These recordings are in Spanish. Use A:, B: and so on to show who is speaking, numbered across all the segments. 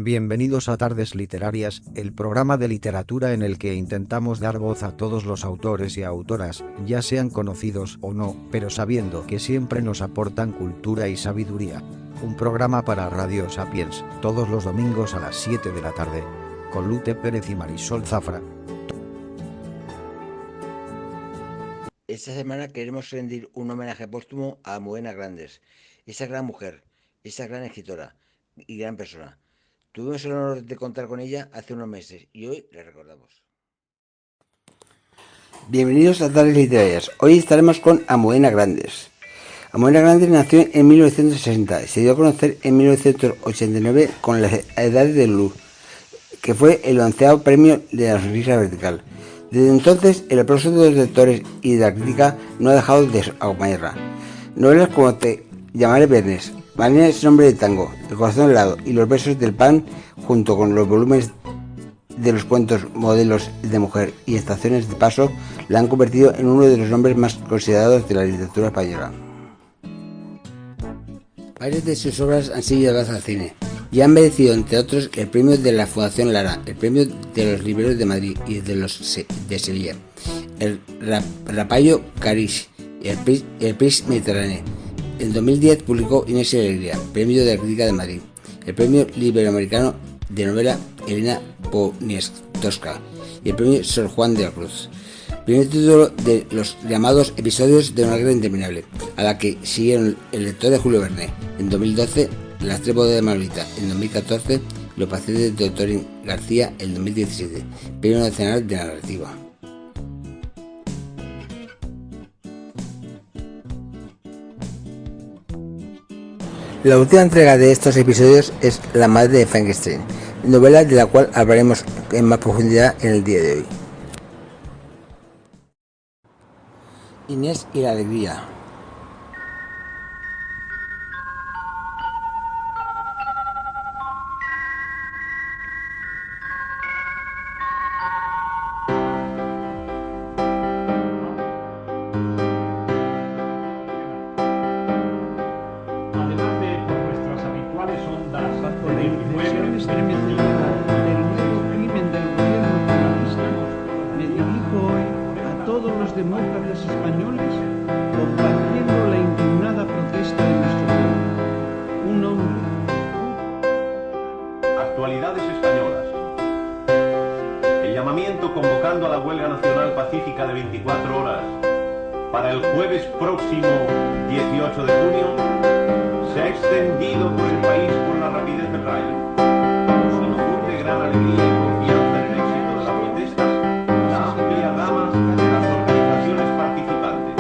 A: Bienvenidos a Tardes Literarias, el programa de literatura en el que intentamos dar voz a todos los autores y autoras, ya sean conocidos o no, pero sabiendo que siempre nos aportan cultura y sabiduría. Un programa para Radio Sapiens, todos los domingos a las 7 de la tarde, con Lute Pérez y Marisol Zafra.
B: Esta semana queremos rendir un homenaje póstumo a Almudena Grandes, esa gran mujer, esa gran escritora y gran persona. Tuvimos el honor de contar con ella hace unos meses y hoy le recordamos. Bienvenidos a Tardes Literarias. Hoy estaremos con Almudena Grandes. Almudena Grandes nació en 1960 y se dio a conocer en 1989 con Las Edades de Luz, que fue el 11º premio de la Sonrisa Vertical. Desde entonces, el aplauso de los lectores y de la crítica no ha dejado de acompañarla. Novelas como Te llamaré Viernes, Marina es nombre de tango, El corazón helado y Los versos del pan, junto con los volúmenes de los cuentos Modelos de mujer y Estaciones de paso, la han convertido en uno de los nombres más considerados de la literatura española. Varias de sus obras han sido llevadas al cine y han merecido, entre otros, el premio de la Fundación Lara, el premio de los Libreros de Madrid y de los de Sevilla, el Rapallo Carix y el Prix Mediterráneo. En 2010 publicó Inés y la Alegría, premio de la Crítica de Madrid, el premio Iberoamericano de novela Elena Poniatowska y el premio Sor Juan de la Cruz. Primer título de los llamados Episodios de una guerra interminable, a la que siguieron El lector de Julio Verne en 2012, Las tres bodas de Manolita en 2014, Los pacientes de Torín García en 2017, Premio Nacional de Narrativa. La última entrega de estos episodios es La madre de Frankenstein, novela de la cual hablaremos en más profundidad en el día de hoy. Inés y la Alegría.
C: Demócratas españoles compartiendo la indignada protesta de nuestro pueblo. Un hombre.
D: Actualidades españolas. El llamamiento convocando a la huelga nacional pacífica de 24 horas para el jueves próximo 18 de junio se ha extendido por el país con la rapidez del rayo. Nos infunde gran alegría y confianza en el éxito de la protesta la amplia gama de las organizaciones participantes.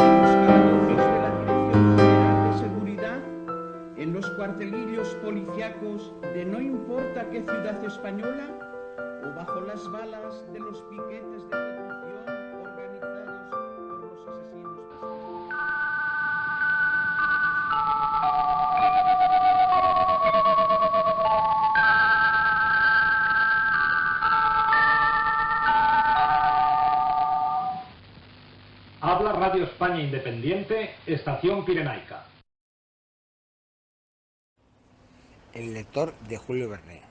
C: De seguridad en los cuartelillos policíacos de no importa qué ciudad española o bajo las balas de los piquetes de ejecución organizados por los asesinos.
E: Habla Radio España Independiente, Estación Pirenaica.
B: El lector de Julio Verne.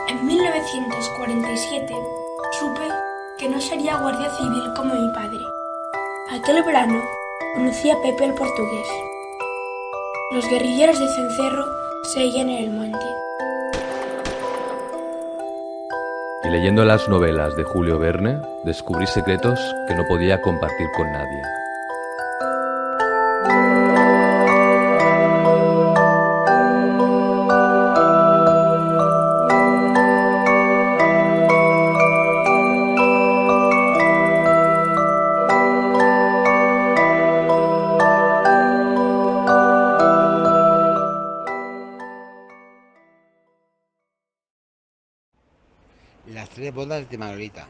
F: En 1947 supe que no sería guardia civil como mi padre. Aquel verano conocí a Pepe el portugués. Los guerrilleros de Cencerro seguían en el monte.
G: Y leyendo las novelas de Julio Verne, descubrí secretos que no podía compartir con nadie.
B: Las tres bodas de Manolita.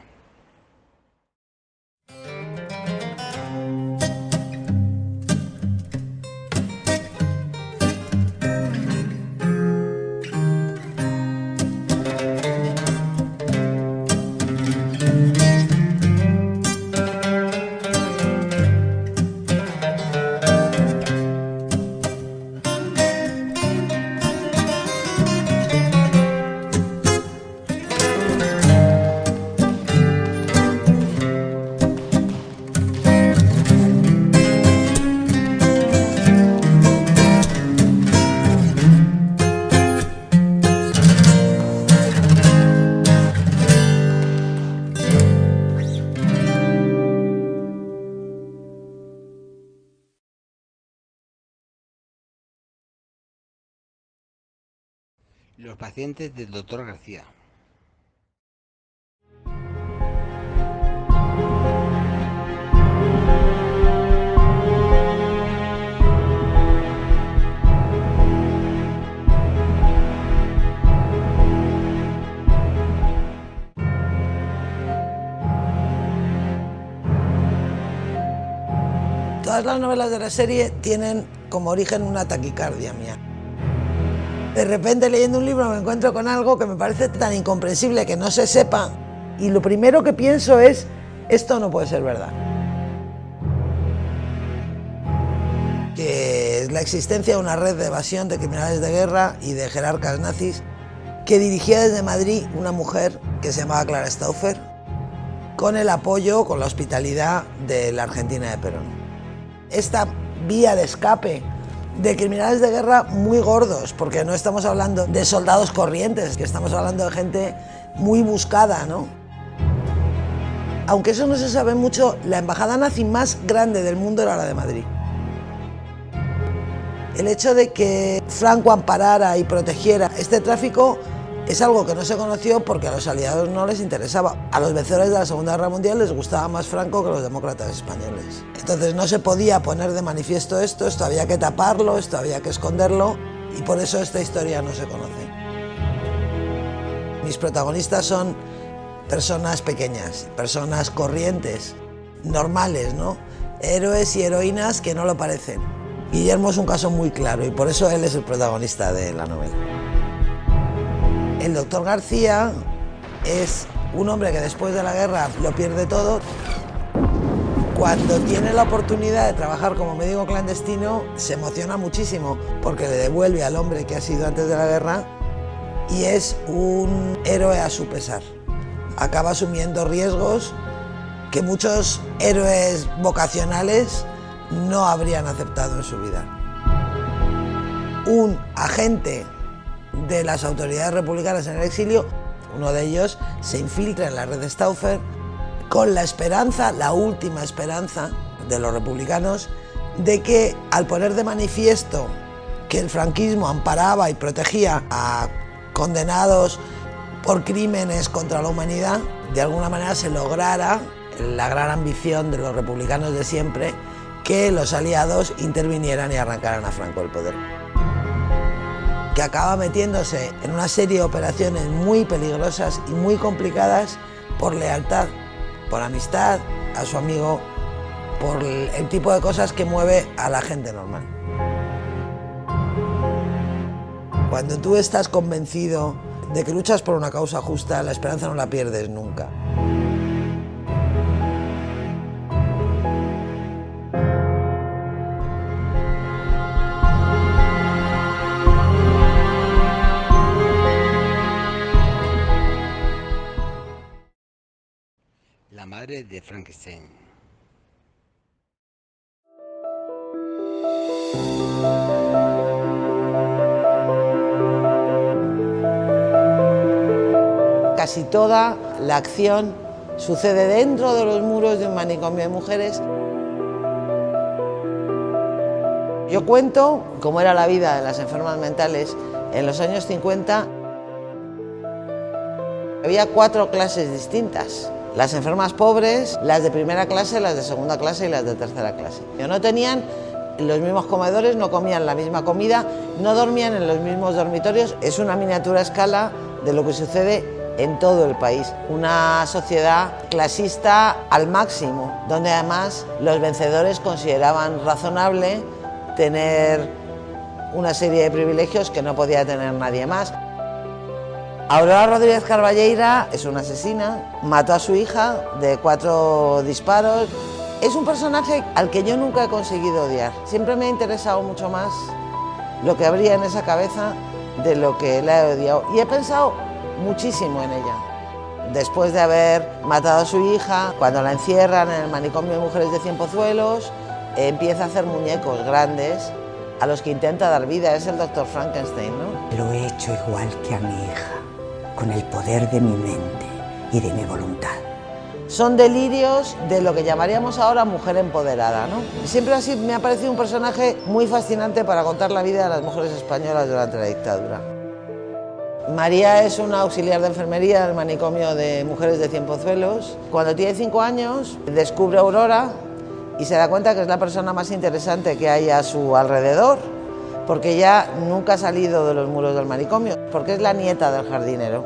B: Los pacientes del Dr. García.
H: Todas las novelas de la serie tienen como origen una taquicardia mía. De repente, leyendo un libro, me encuentro con algo que me parece tan incomprensible que no se sepa, y lo primero que pienso es, esto no puede ser verdad. Que es la existencia de una red de evasión de criminales de guerra y de jerarcas nazis que dirigía desde Madrid una mujer que se llamaba Clara Stauffer, con el apoyo, con la hospitalidad de la Argentina de Perón. Esta vía de escape de criminales de guerra muy gordos, porque no estamos hablando de soldados corrientes, que estamos hablando de gente muy buscada, ¿no? Aunque eso no se sabe mucho, la embajada nazi más grande del mundo era la de Madrid. El hecho de que Franco amparara y protegiera este tráfico es algo que no se conoció porque a los aliados no les interesaba. A los vencedores de la Segunda Guerra Mundial les gustaba más Franco que los demócratas españoles. Entonces no se podía poner de manifiesto esto había que taparlo, esto había que esconderlo, y por eso esta historia no se conoce. Mis protagonistas son personas pequeñas, personas corrientes, normales, ¿no? Héroes y heroínas que no lo parecen. Guillermo es un caso muy claro y por eso él es el protagonista de la novela. El doctor García es un hombre que después de la guerra lo pierde todo. Cuando tiene la oportunidad de trabajar como médico clandestino, se emociona muchísimo porque le devuelve al hombre que ha sido antes de la guerra y es un héroe a su pesar. Acaba asumiendo riesgos que muchos héroes vocacionales no habrían aceptado en su vida. Un agente de las autoridades republicanas en el exilio, uno de ellos se infiltra en la red de Stauffer con la esperanza, la última esperanza de los republicanos, de que al poner de manifiesto que el franquismo amparaba y protegía a condenados por crímenes contra la humanidad, de alguna manera se lograra la gran ambición de los republicanos de siempre, que los aliados intervinieran y arrancaran a Franco del poder. Que acaba metiéndose en una serie de operaciones muy peligrosas y muy complicadas por lealtad, por amistad a su amigo, por el tipo de cosas que mueve a la gente normal. Cuando tú estás convencido de que luchas por una causa justa, la esperanza no la pierdes nunca.
B: La madre de Frankenstein.
H: Casi toda la acción sucede dentro de los muros de un manicomio de mujeres. Yo cuento cómo era la vida de las enfermas mentales en los años 50. Había 4 clases distintas. Las enfermas pobres, las de primera clase, las de segunda clase y las de tercera clase. No tenían los mismos comedores, no comían la misma comida, no dormían en los mismos dormitorios. Es una miniatura escala de lo que sucede en todo el país. Una sociedad clasista al máximo, donde además los vencedores consideraban razonable tener una serie de privilegios que no podía tener nadie más. Aurora Rodríguez Carballeira es una asesina, mató a su hija de 4 disparos. Es un personaje al que yo nunca he conseguido odiar. Siempre me ha interesado mucho más lo que habría en esa cabeza de lo que la he odiado. Y he pensado muchísimo en ella. Después de haber matado a su hija, cuando la encierran en el manicomio de mujeres de Cienpozuelos, empieza a hacer muñecos grandes a los que intenta dar vida. Es el doctor Frankenstein, ¿no?
I: Lo he hecho igual que a mi hija, con el poder de mi mente y de mi voluntad.
H: Son delirios de lo que llamaríamos ahora mujer empoderada, ¿no? Siempre así me ha parecido un personaje muy fascinante para contar la vida de las mujeres españolas durante la dictadura. María es una auxiliar de enfermería del manicomio de mujeres de Cienpozuelos. Cuando tiene 5 años descubre a Aurora y se da cuenta que es la persona más interesante que hay a su alrededor, porque ya nunca ha salido de los muros del manicomio, porque es la nieta del jardinero.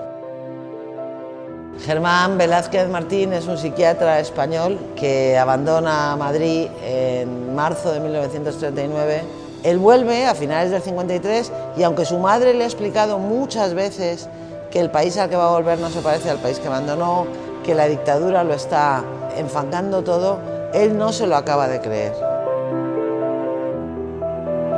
H: Germán Velázquez Martín es un psiquiatra español que abandona Madrid en marzo de 1939. Él vuelve a finales del 53 y aunque su madre le ha explicado muchas veces que el país al que va a volver no se parece al país que abandonó, que la dictadura lo está enfangando todo, él no se lo acaba de creer.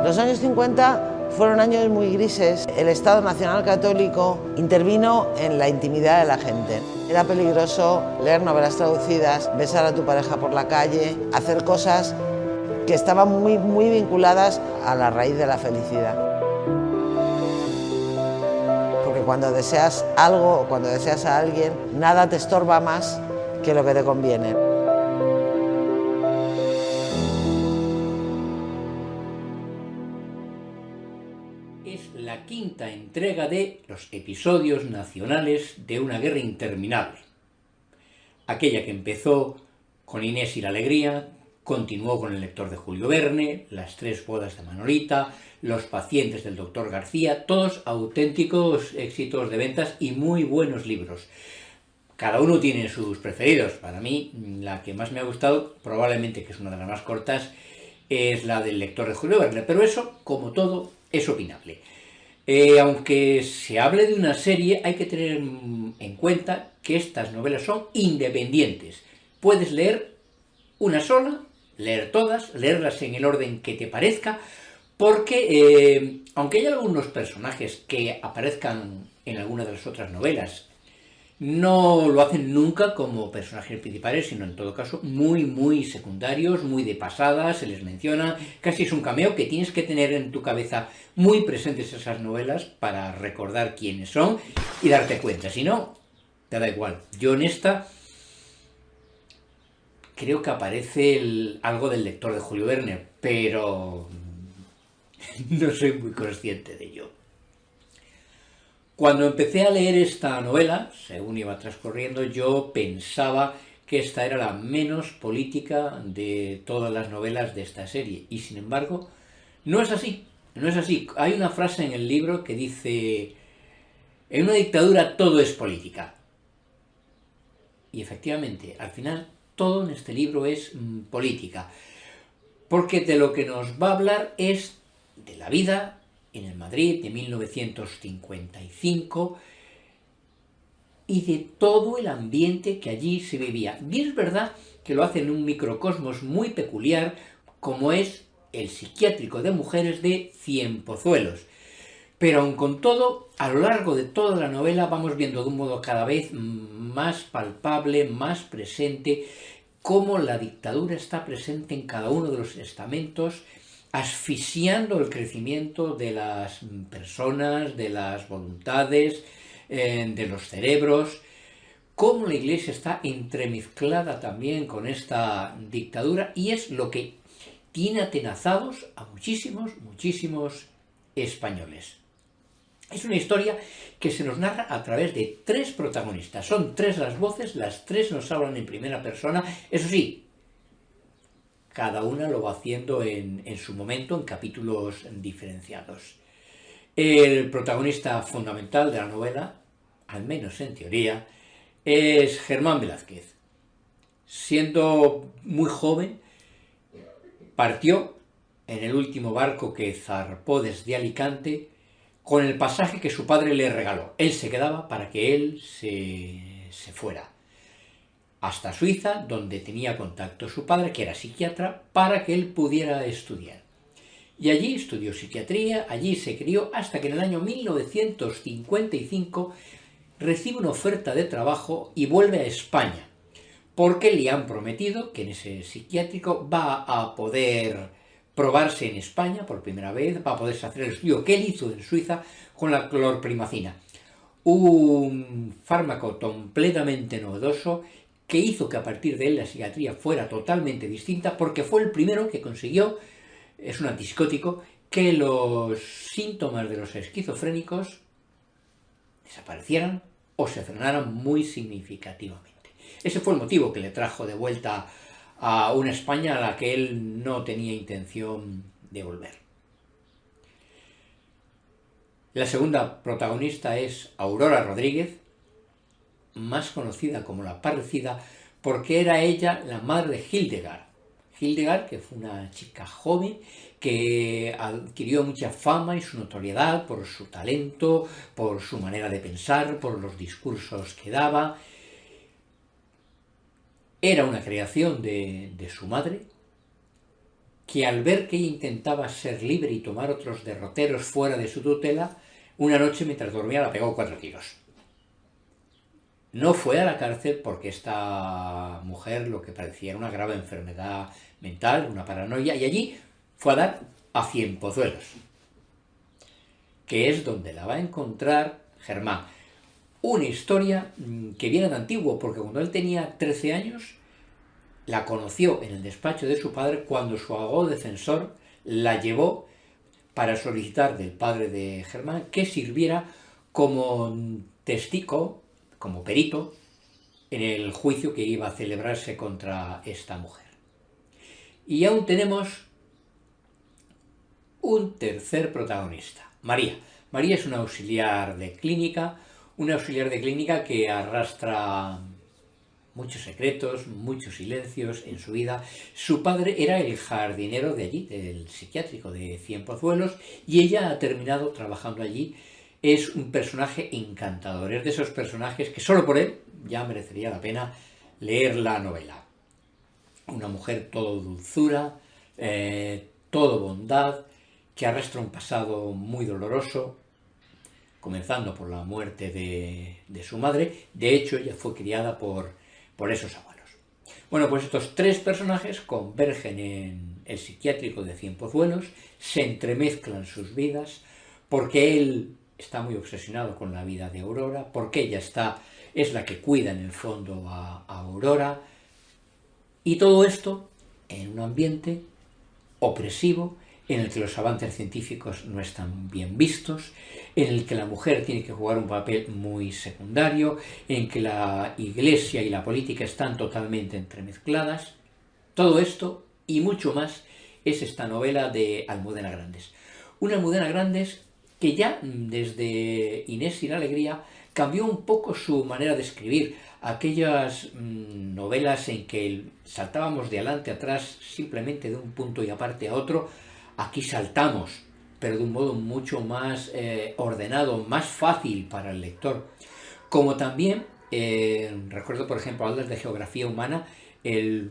H: Los años 50 fueron años muy grises. El Estado Nacional Católico intervino en la intimidad de la gente. Era peligroso leer novelas traducidas, besar a tu pareja por la calle, hacer cosas que estaban muy vinculadas a la raíz de la felicidad. Porque cuando deseas algo o cuando deseas a alguien, nada te estorba más que lo que te conviene.
J: Es la quinta entrega de los episodios nacionales de una guerra interminable. Aquella que empezó con Inés y la Alegría, continuó con El lector de Julio Verne, Las 3 bodas de Manolita, Los pacientes del doctor García, todos auténticos éxitos de ventas y muy buenos libros. Cada uno tiene sus preferidos. Para mí, la que más me ha gustado, probablemente que es una de las más cortas, es la del lector de Julio Verne, pero eso, como todo, es opinable. Aunque se hable de una serie, hay que tener en cuenta que estas novelas son independientes. Puedes leer una sola, leer todas, leerlas en el orden que te parezca, porque aunque hay algunos personajes que aparezcan en alguna de las otras novelas, no lo hacen nunca como personajes principales, sino en todo caso muy secundarios, muy de pasada, se les menciona, casi es un cameo que tienes que tener en tu cabeza muy presentes esas novelas para recordar quiénes son y darte cuenta, si no, te da igual. Yo en esta creo que aparece algo del lector de Julio Verne, pero no soy muy consciente de ello. Cuando empecé a leer esta novela, según iba transcurriendo, yo pensaba que esta era la menos política de todas las novelas de esta serie, y sin embargo, no es así, no es así. Hay una frase en el libro que dice: en una dictadura todo es política. Y efectivamente, al final, todo en este libro es política, porque de lo que nos va a hablar es de la vida en el Madrid de 1955 y de todo el ambiente que allí se vivía. Y es verdad que lo hace en un microcosmos muy peculiar, como es el psiquiátrico de mujeres de Cienpozuelos. Pero aun con todo, a lo largo de toda la novela vamos viendo de un modo cada vez más palpable, más presente, cómo la dictadura está presente en cada uno de los estamentos, asfixiando el crecimiento de las personas, de las voluntades, de los cerebros, cómo la Iglesia está entremezclada también con esta dictadura, y es lo que tiene atenazados a muchísimos españoles. Es una historia que se nos narra a través de 3 protagonistas. Son 3 las voces, las 3 nos hablan en primera persona, eso sí, cada una lo va haciendo en su momento, en capítulos diferenciados. El protagonista fundamental de la novela, al menos en teoría, es Germán Velázquez. Siendo muy joven, partió en el último barco que zarpó desde Alicante con el pasaje que su padre le regaló. Él se quedaba para que él se fuera hasta Suiza, donde tenía contacto su padre, que era psiquiatra, para que él pudiera estudiar. Y allí estudió psiquiatría, allí se crió, hasta que en el año 1955 recibe una oferta de trabajo y vuelve a España, porque le han prometido que en ese psiquiátrico va a poder probarse en España por primera vez, va a poder hacer el estudio que él hizo en Suiza con la clorpromazina, un fármaco completamente novedoso que hizo que a partir de él la psiquiatría fuera totalmente distinta, porque fue el primero que consiguió, es un antipsicótico, que los síntomas de los esquizofrénicos desaparecieran o se frenaran muy significativamente. Ese fue el motivo que le trajo de vuelta a una España a la que él no tenía intención de volver. La segunda protagonista es Aurora Rodríguez, más conocida como la Parricida, porque era ella la madre de Hildegard. Hildegard, que fue una chica joven que adquirió mucha fama y su notoriedad por su talento, por su manera de pensar, por los discursos que daba. Era una creación de su madre, que al ver que ella intentaba ser libre y tomar otros derroteros fuera de su tutela, una noche mientras dormía la pegó 4 tiros. No fue a la cárcel porque esta mujer lo que parecía era una grave enfermedad mental, una paranoia, y allí fue a dar a Cienpozuelos, que es donde la va a encontrar Germán. Una historia que viene de antiguo, porque cuando él tenía 13 años, la conoció en el despacho de su padre cuando su abogado defensor la llevó para solicitar del padre de Germán que sirviera como testigo, como perito, en el juicio que iba a celebrarse contra esta mujer. Y aún tenemos un tercer protagonista, María. María es una auxiliar de clínica que arrastra muchos secretos, muchos silencios en su vida. Su padre era el jardinero de allí, del psiquiátrico de Cienpozuelos, y ella ha terminado trabajando allí. Es un personaje encantador, es de esos personajes que solo por él ya merecería la pena leer la novela. Una mujer todo dulzura, todo bondad, que arrastra un pasado muy doloroso, comenzando por la muerte de su madre. De hecho, ella fue criada por esos abuelos. Bueno, pues estos 3 personajes convergen en el psiquiátrico de Cienpozuelos, se entremezclan sus vidas, porque él está muy obsesionado con la vida de Aurora, porque ella es la que cuida en el fondo a Aurora, y todo esto en un ambiente opresivo, en el que los avances científicos no están bien vistos, en el que la mujer tiene que jugar un papel muy secundario, en que la Iglesia y la política están totalmente entremezcladas. Todo esto y mucho más es esta novela de Almudena Grandes. Una Almudena Grandes que ya desde Inés y la Alegría cambió un poco su manera de escribir. Aquellas novelas en que saltábamos de adelante a atrás simplemente de un punto y aparte a otro, aquí saltamos, pero de un modo mucho más ordenado, más fácil para el lector. Como también, recuerdo por ejemplo, Aldas de Geografía Humana, el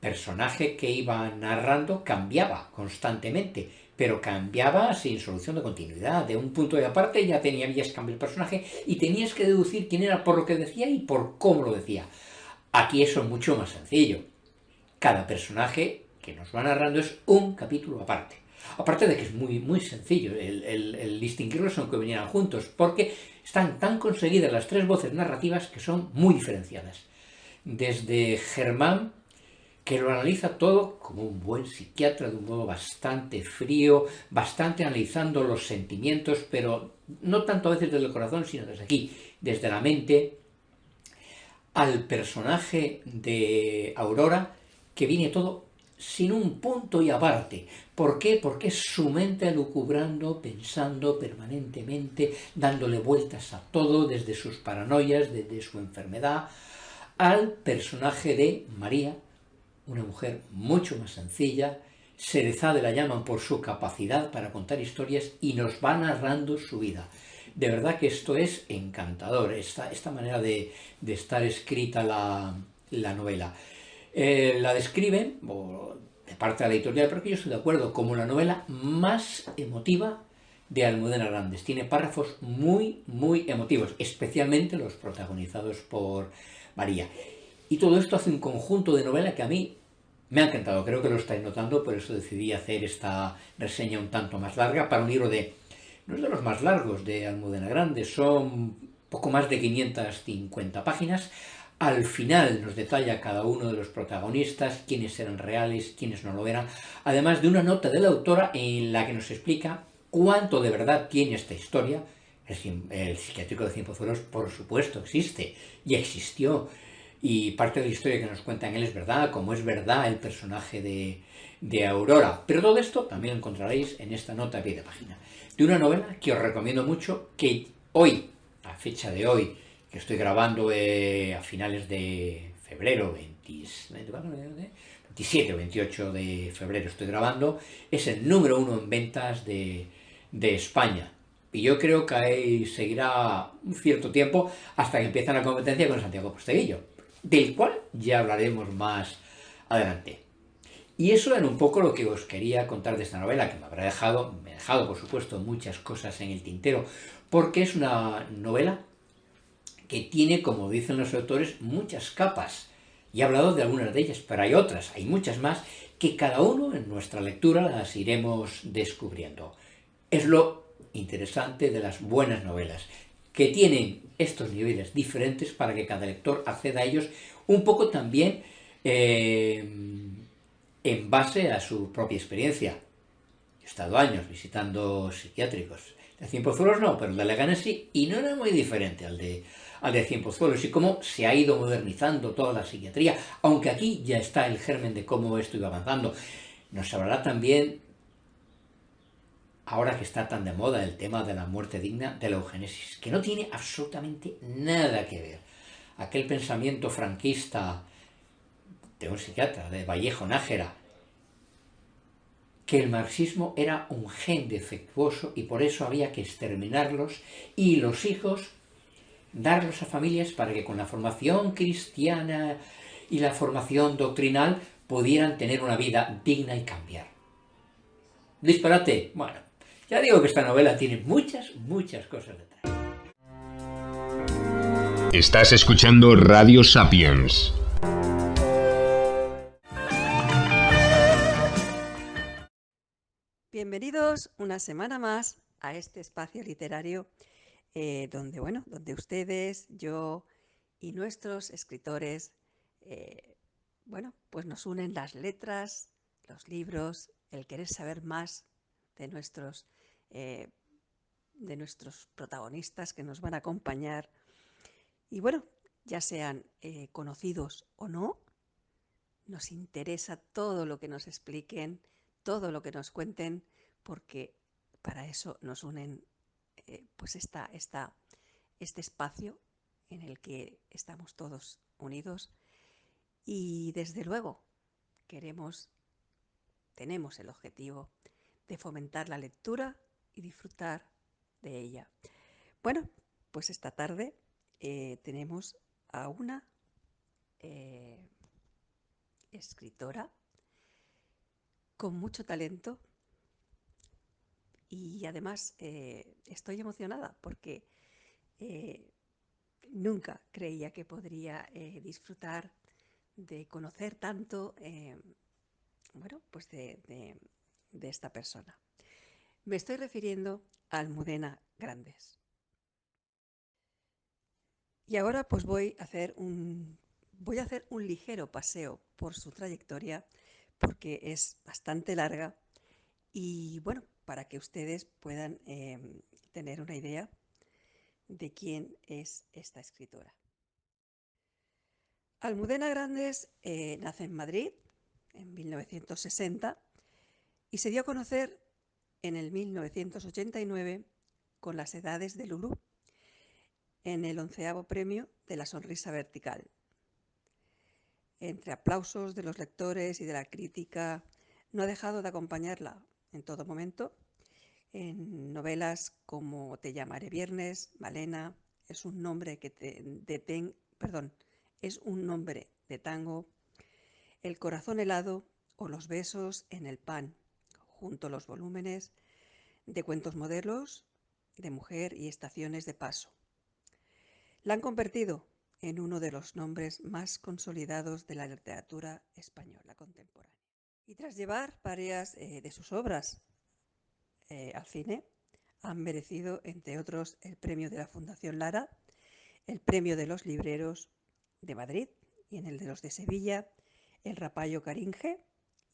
J: personaje que iba narrando cambiaba constantemente, pero cambiaba sin solución de continuidad. De un punto de aparte ya habías cambiado el personaje y tenías que deducir quién era por lo que decía y por cómo lo decía. Aquí eso es mucho más sencillo. Cada personaje que nos va narrando es un capítulo aparte. Aparte de que es muy, muy sencillo el distinguirlos aunque vinieran juntos, porque están tan conseguidas las 3 voces narrativas que son muy diferenciadas. Desde Germán, que lo analiza todo como un buen psiquiatra, de un modo bastante frío, bastante analizando los sentimientos, pero no tanto a veces desde el corazón, sino desde aquí, desde la mente, al personaje de Aurora, que viene todo sin un punto y aparte. ¿Por qué? Porque es su mente lucubrando, pensando permanentemente, dándole vueltas a todo, desde sus paranoias, desde su enfermedad, al personaje de María, una mujer mucho más sencilla. Sherezade la llaman por su capacidad para contar historias y nos va narrando su vida. De verdad que esto es encantador, esta manera de estar escrita la novela. La describen, de parte de la editorial, pero que yo estoy de acuerdo, como la novela más emotiva de Almudena Grandes. Tiene párrafos muy, muy emotivos, especialmente los protagonizados por María. Y todo esto hace un conjunto de novela que a mí me ha encantado. Creo que lo estáis notando, por eso decidí hacer esta reseña un tanto más larga para un libro no es de los más largos de Almudena Grandes, son poco más de 550 páginas. Al final nos detalla cada uno de los protagonistas, quiénes eran reales, quiénes no lo eran, además de una nota de la autora en la que nos explica cuánto de verdad tiene esta historia, El psiquiátrico de Cienpozuelos, por supuesto, existe y existió. Y parte de la historia que nos cuentan él es verdad, como es verdad el personaje de Aurora. Pero todo esto también lo encontraréis en esta nota a pie de página. De una novela que os recomiendo mucho, que hoy, a fecha de hoy, que estoy grabando a finales de febrero, 27 o 28 de febrero estoy grabando, es el número 1 en ventas de España. Y yo creo que ahí seguirá un cierto tiempo hasta que empiece la competencia con Santiago Posteguillo, del cual ya hablaremos más adelante. Y eso era un poco lo que os quería contar de esta novela, que me ha dejado por supuesto muchas cosas en el tintero, porque es una novela que tiene, como dicen los autores, muchas capas. Y he hablado de algunas de ellas, pero hay otras, hay muchas más, que cada uno en nuestra lectura las iremos descubriendo. Es lo interesante de las buenas novelas, que tienen estos niveles diferentes para que cada lector acceda a ellos un poco también en base a su propia experiencia. He estado años visitando psiquiátricos. De Cienpozuelos no, pero el de Leganés sí, y no era muy diferente al de Cienpozuelos, y cómo se ha ido modernizando toda la psiquiatría, aunque aquí ya está el germen de cómo esto iba avanzando. Nos hablará también, ahora que está tan de moda el tema de la muerte digna, de la eugenesis, que no tiene absolutamente nada que ver. Aquel pensamiento franquista de un psiquiatra, de Vallejo Nájera, que el marxismo era un gen defectuoso y por eso había que exterminarlos y los hijos darlos a familias para que con la formación cristiana y la formación doctrinal pudieran tener una vida digna y cambiar. ¿Disparate? Bueno, ya digo que esta novela tiene muchas cosas detrás.
K: Estás escuchando Radio Sapiens.
L: Bienvenidos una semana más a este espacio literario donde ustedes, yo y nuestros escritores, pues nos unen las letras, los libros, el querer saber más de nuestros protagonistas que nos van a acompañar. Y bueno, ya sean conocidos o no, nos interesa todo lo que nos expliquen, todo lo que nos cuenten, porque para eso nos unen este espacio en el que estamos todos unidos y desde luego tenemos el objetivo de fomentar la lectura y disfrutar de ella. Bueno, pues esta tarde tenemos a una escritora con mucho talento y además estoy emocionada porque nunca creía que podría disfrutar de conocer tanto de esta persona. Me estoy refiriendo a Almudena Grandes. Y ahora pues voy a hacer un ligero paseo por su trayectoria porque es bastante larga y bueno, para que ustedes puedan tener una idea de quién es esta escritora. Almudena Grandes nace en Madrid en 1960 y se dio a conocer en el 1989 con Las Edades de Lulú, en el 11º premio de la Sonrisa Vertical. Entre aplausos de los lectores y de la crítica, no ha dejado de acompañarla en todo momento en novelas como Te llamaré viernes, Malena, Es un nombre de tango, El corazón helado o Los besos en el pan, junto a los volúmenes de Cuentos modelos, de Mujer y Estaciones de paso. La han convertido en uno de los nombres más consolidados de la literatura española contemporánea. Y tras llevar varias de sus obras al cine, han merecido, entre otros, el premio de la Fundación Lara, el premio de los libreros de Madrid y en el de los de Sevilla, el Rapallo Caringe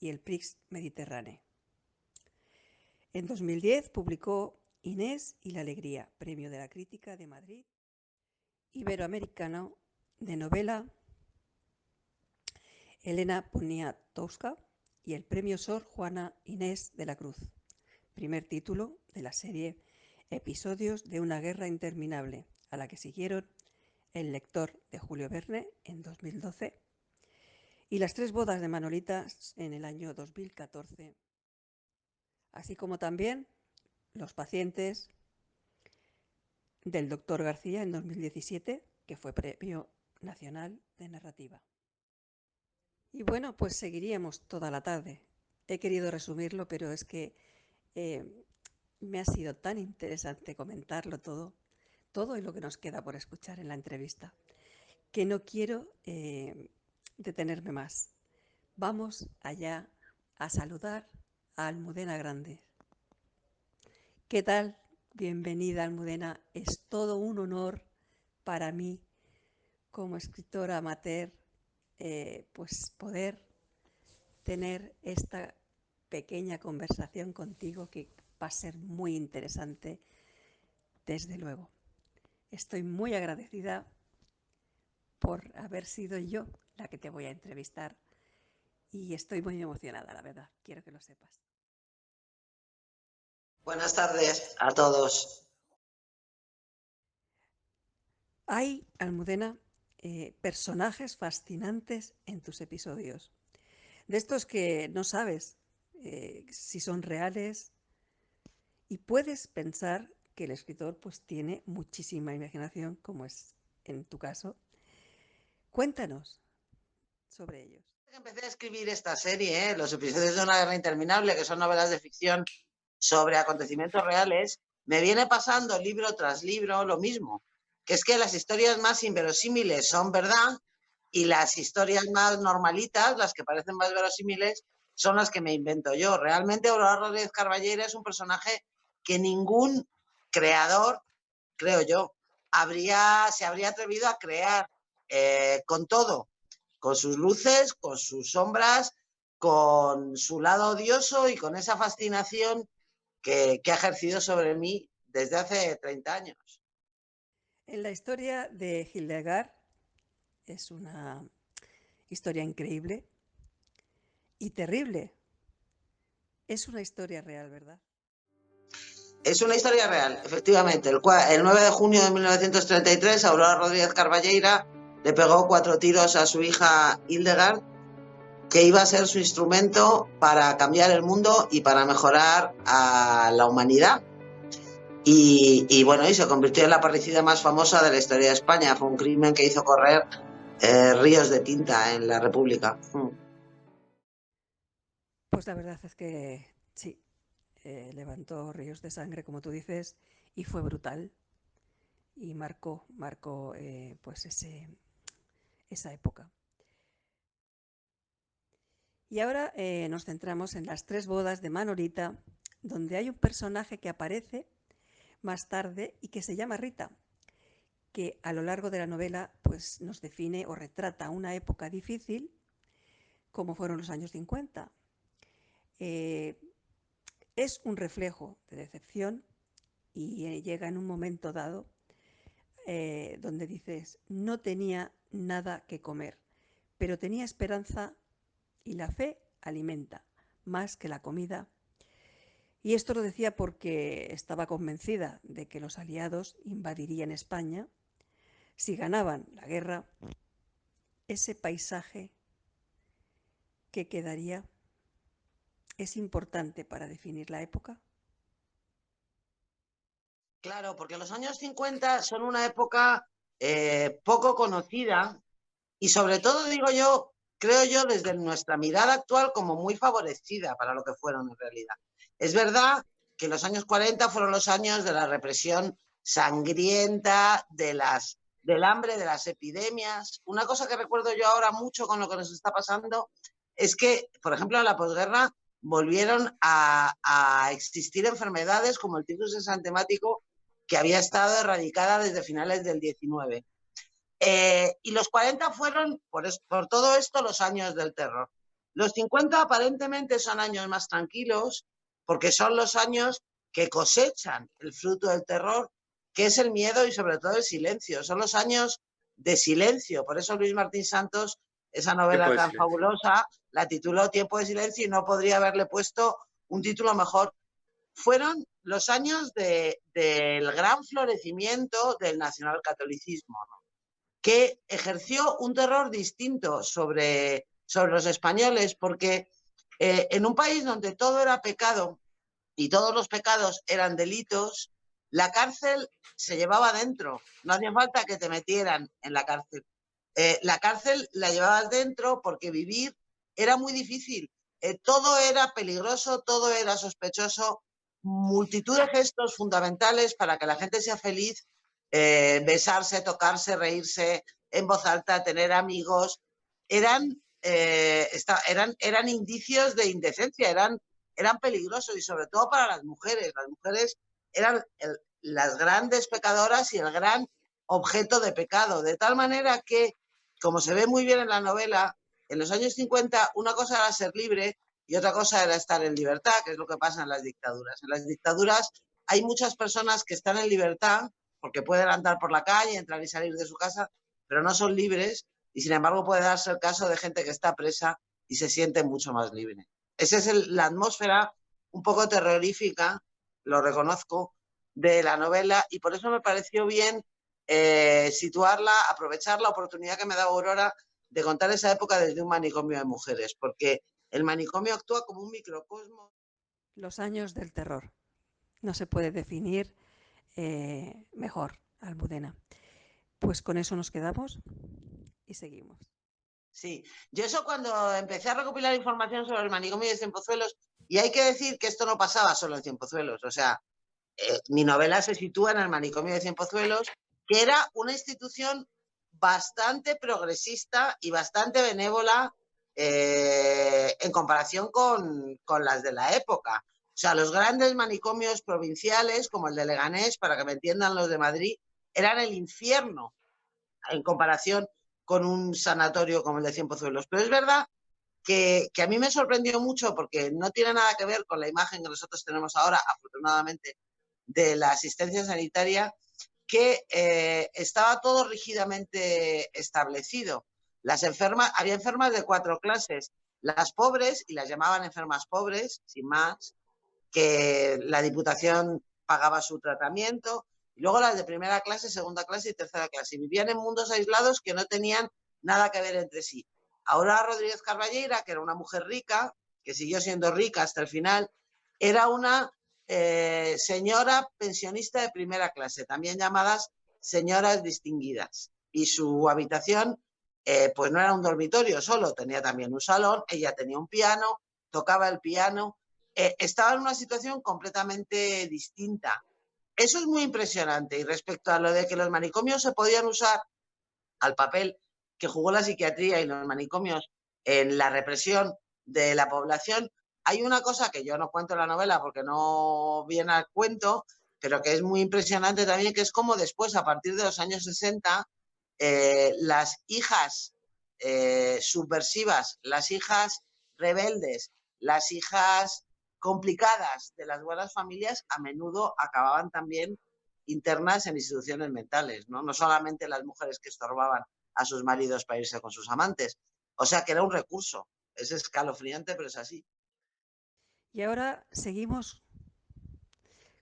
L: y el Prix Mediterráneo. En 2010 publicó Inés y la alegría, Premio de la Crítica de Madrid, Iberoamericano de novela Elena Poniatowska y el Premio Sor Juana Inés de la Cruz, primer título de la serie Episodios de una guerra interminable, a la que siguieron El lector de Julio Verne en 2012 y Las tres bodas de Manolita en el año 2014, así como también Los pacientes del Dr. García en 2017, que fue Premio Nacional de Narrativa. Y bueno, pues seguiríamos toda la tarde. He querido resumirlo, pero es que me ha sido tan interesante comentarlo todo y lo que nos queda por escuchar en la entrevista, que no quiero detenerme más. Vamos allá a saludar a Almudena Grandes. ¿Qué tal? Bienvenida, Almudena. Es todo un honor para mí, como escritora amateur, pues poder tener esta pequeña conversación contigo, que va a ser muy interesante, desde luego. Estoy muy agradecida por haber sido yo la que te voy a entrevistar y estoy muy emocionada, la verdad. Quiero que lo sepas.
H: Buenas tardes a todos.
L: Hay, Almudena, personajes fascinantes en tus episodios, de estos que no sabes si son reales, y puedes pensar que el escritor pues tiene muchísima imaginación, como es en tu caso. Cuéntanos sobre ellos.
H: Empecé a escribir esta serie, Los episodios de una guerra interminable, que son novelas de ficción sobre acontecimientos reales, me viene pasando libro tras libro lo mismo, que es que las historias más inverosímiles son verdad y las historias más normalitas, las que parecen más verosímiles, son las que me invento yo. Realmente Aurora Rodríguez Carballeira es un personaje que ningún creador, creo yo, se habría atrevido a crear, con todo, con sus luces, con sus sombras, con su lado odioso y con esa fascinación que ha ejercido sobre mí desde hace 30 años.
L: En la historia de Hildegard es una historia increíble y terrible. Es una historia real, ¿verdad?
H: Es una historia real, efectivamente. El 9 de junio de 1933, Aurora Rodríguez Carballeira le pegó 4 tiros a su hija Hildegard, que iba a ser su instrumento para cambiar el mundo y para mejorar a la humanidad. Y bueno, y se convirtió en la parricida más famosa de la historia de España. Fue un crimen que hizo correr ríos de tinta en la República.
L: Pues la verdad es que sí, levantó ríos de sangre, como tú dices, y fue brutal. Y marcó pues esa época. Y ahora nos centramos en Las tres bodas de Manolita, donde hay un personaje que aparece más tarde y que se llama Rita, que a lo largo de la novela pues nos define o retrata una época difícil, como fueron los años 50. Es un reflejo de decepción y llega en un momento dado donde dices, no tenía nada que comer, pero tenía esperanza y la fe alimenta más que la comida. Y esto lo decía porque estaba convencida de que los aliados invadirían España. Si ganaban la guerra, ese paisaje que quedaría es importante para definir la época.
H: Claro, porque los años 50 son una época poco conocida y sobre todo, digo yo, creo yo, desde nuestra mirada actual, como muy favorecida para lo que fueron en realidad. Es verdad que los años 40 fueron los años de la represión sangrienta, del hambre, de las epidemias. Una cosa que recuerdo yo ahora mucho con lo que nos está pasando es que, por ejemplo, en la posguerra volvieron a existir enfermedades como el tifus exantemático, que había estado erradicada desde finales del 19. Y los 40 fueron, por todo esto, los años del terror. Los 50 aparentemente son años más tranquilos, porque son los años que cosechan el fruto del terror, que es el miedo y sobre todo el silencio. Son los años de silencio. Por eso Luis Martín Santos, esa novela tan fabulosa, la tituló Tiempo de silencio y no podría haberle puesto un título mejor. Fueron los años del gran florecimiento del nacionalcatolicismo, ¿no? Que ejerció un terror distinto sobre los españoles, porque en un país donde todo era pecado y todos los pecados eran delitos, la cárcel se llevaba dentro, no hacía falta que te metieran en la cárcel. La cárcel la llevabas dentro porque vivir era muy difícil, todo era peligroso, todo era sospechoso, multitud de gestos fundamentales para que la gente sea feliz, besarse, tocarse, reírse en voz alta, tener amigos, eran indicios de indecencia, eran peligrosos y sobre todo para las mujeres. Las mujeres eran las grandes pecadoras y el gran objeto de pecado, de tal manera que, como se ve muy bien en la novela, en los años 50 una cosa era ser libre y otra cosa era estar en libertad, que es lo que pasa en las dictaduras. En las dictaduras hay muchas personas que están en libertad porque pueden andar por la calle, entrar y salir de su casa, pero no son libres y sin embargo puede darse el caso de gente que está presa y se siente mucho más libre. Esa es la atmósfera un poco terrorífica, lo reconozco, de la novela y por eso me pareció bien situarla, aprovechar la oportunidad que me da Aurora de contar esa época desde un manicomio de mujeres, porque el manicomio actúa como un microcosmo.
L: Los años del terror. No se puede definir mejor, Almudena. Pues con eso nos quedamos y seguimos.
H: Sí, yo eso cuando empecé a recopilar información sobre el manicomio de Cienpozuelos, y hay que decir que esto no pasaba solo en Cienpozuelos, o sea, mi novela se sitúa en el manicomio de Cienpozuelos, que era una institución bastante progresista y bastante benévola en comparación con las de la época. O sea, los grandes manicomios provinciales, como el de Leganés, para que me entiendan los de Madrid, eran el infierno en comparación con un sanatorio como el de Cienpozuelos. Pero es verdad que a mí me sorprendió mucho porque no tiene nada que ver con la imagen que nosotros tenemos ahora, afortunadamente, de la asistencia sanitaria, que estaba todo rígidamente establecido. Había enfermas de 4 clases, las pobres, y las llamaban enfermas pobres, sin más, que la Diputación pagaba su tratamiento, y luego las de primera clase, segunda clase y tercera clase. Y vivían en mundos aislados que no tenían nada que ver entre sí. Aurora Rodríguez Carballeira, que era una mujer rica, que siguió siendo rica hasta el final, era una señora pensionista de primera clase, también llamadas señoras distinguidas. Y su habitación, pues no era un dormitorio solo, tenía también un salón, ella tenía un piano, tocaba el piano, estaba en una situación completamente distinta. Eso es muy impresionante. Y respecto a lo de que los manicomios se podían usar, al papel que jugó la psiquiatría y los manicomios en la represión de la población, hay una cosa que yo no cuento en la novela porque no viene al cuento, pero que es muy impresionante también, que es como después, a partir de los años 60, las hijas subversivas, las hijas rebeldes, las hijas complicadas de las buenas familias, a menudo acababan también internas en instituciones mentales, ¿no? No solamente las mujeres que estorbaban a sus maridos para irse con sus amantes. O sea que era un recurso. Es escalofriante, pero es así.
L: Y ahora seguimos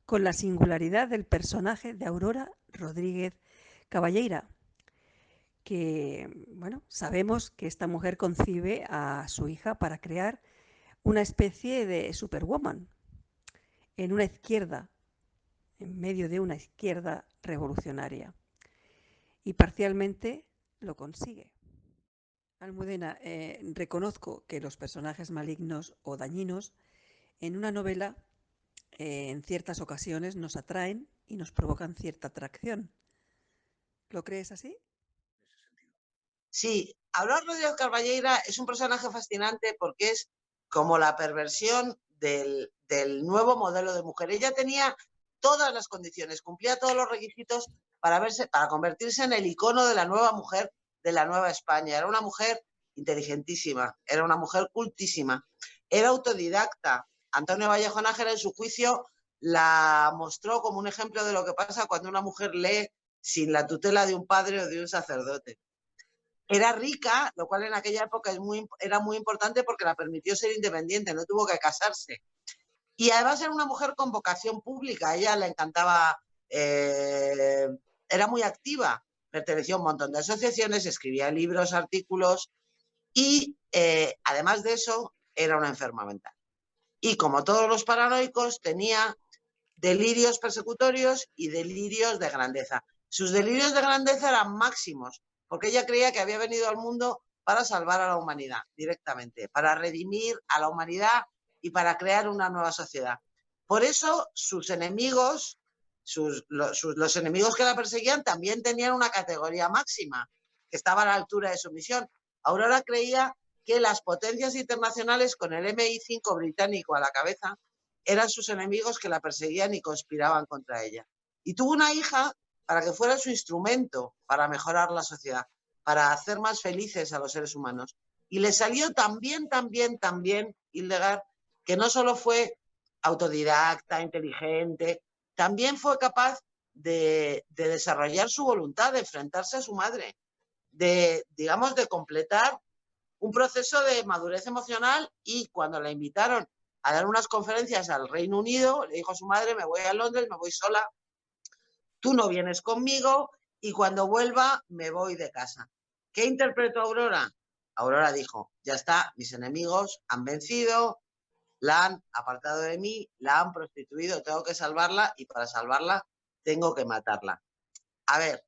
L: con la singularidad del personaje de Aurora Rodríguez Carballeira, que, bueno, sabemos que esta mujer concibe a su hija para crear una especie de superwoman en una izquierda, en medio de una izquierda revolucionaria. Y parcialmente lo consigue. Almudena, reconozco que los personajes malignos o dañinos en una novela en ciertas ocasiones nos atraen y nos provocan cierta atracción. ¿Lo crees así?
H: Sí, Aurora Rodríguez Carballeira es un personaje fascinante porque es como la perversión del nuevo modelo de mujer. Ella tenía todas las condiciones, cumplía todos los requisitos para convertirse en el icono de la nueva mujer de la Nueva España. Era una mujer inteligentísima, era una mujer cultísima, era autodidacta. Antonio Vallejo Nájera, en su juicio, la mostró como un ejemplo de lo que pasa cuando una mujer lee sin la tutela de un padre o de un sacerdote. Era rica, lo cual en aquella época era muy importante porque la permitió ser independiente, no tuvo que casarse. Y además era una mujer con vocación pública, a ella le encantaba, era muy activa, perteneció a un montón de asociaciones, escribía libros, artículos y además de eso era una enferma mental. Y como todos los paranoicos tenía delirios persecutorios y delirios de grandeza. Sus delirios de grandeza eran máximos, porque ella creía que había venido al mundo para salvar a la humanidad directamente, para redimir a la humanidad y para crear una nueva sociedad. Por eso sus enemigos, los enemigos que la perseguían también tenían una categoría máxima, que estaba a la altura de su misión. Aurora creía que las potencias internacionales, con el MI5 británico a la cabeza, eran sus enemigos que la perseguían y conspiraban contra ella. Y tuvo una hija para que fuera su instrumento para mejorar la sociedad, para hacer más felices a los seres humanos. Y le salió tan bien, Hildegard, que no solo fue autodidacta, inteligente, también fue capaz de desarrollar su voluntad, de enfrentarse a su madre, de completar un proceso de madurez emocional. Y cuando la invitaron a dar unas conferencias al Reino Unido, le dijo a su madre: me voy a Londres, me voy sola, tú no vienes conmigo y cuando vuelva me voy de casa. ¿Qué interpretó Aurora? Aurora dijo: ya está, mis enemigos han vencido, la han apartado de mí, la han prostituido, tengo que salvarla y para salvarla tengo que matarla. A ver,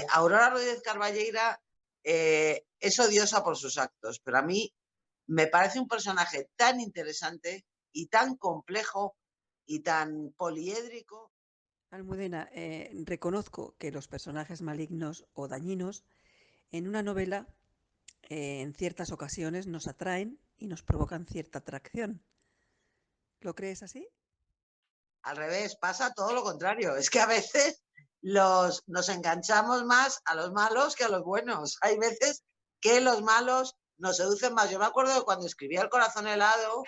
H: Aurora Rodríguez Carballeira es odiosa por sus actos, pero a mí me parece un personaje tan interesante y tan complejo y tan poliédrico.
L: Almudena, reconozco que los personajes malignos o dañinos en una novela en ciertas ocasiones nos atraen y nos provocan cierta atracción. ¿Lo crees así?
H: Al revés, pasa todo lo contrario. Es que a veces nos enganchamos más a los malos que a los buenos. Hay veces que los malos nos seducen más. Yo me acuerdo de cuando escribía El corazón helado